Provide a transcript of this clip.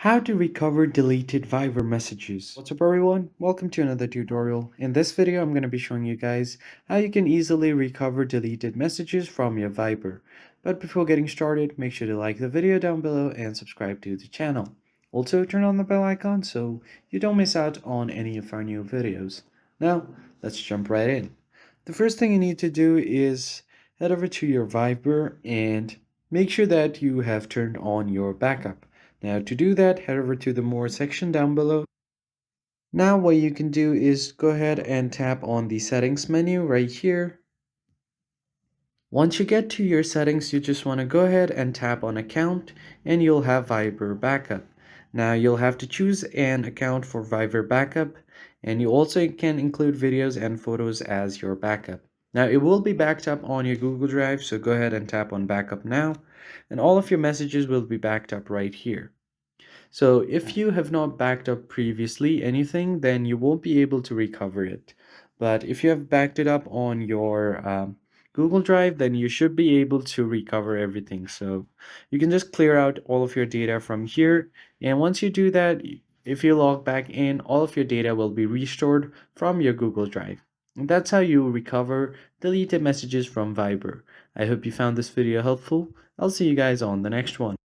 How to recover deleted Viber messages. What's up everyone? Welcome to another tutorial. In this video, I'm going to be showing you guys how you can easily recover deleted messages from your Viber. But before getting started, make sure to like the video down below and subscribe to the channel. Also, turn on the bell icon so you don't miss out on any of our new videos. Now, let's jump right in. The first thing you need to do is head over to your Viber and make sure that you have turned on your backup. Now to do that, head over to the More section down below. Now what you can do is go ahead and tap on the settings menu right here. Once you get to your settings, you just want to go ahead and tap on account and you'll have Viber backup. Now you'll have to choose an account for Viber backup, and you also can include videos and photos as your backup. Now it will be backed up on your Google Drive, so go ahead and tap on backup now, and all of your messages will be backed up right here. So if you have not backed up previously anything, then you won't be able to recover it. But if you have backed it up on your Google Drive, then you should be able to recover everything. So you can just clear out all of your data from here. And once you do that, if you log back in, all of your data will be restored from your Google Drive. And that's how you recover deleted messages from Viber. I hope you found this video helpful. I'll see you guys on the next one.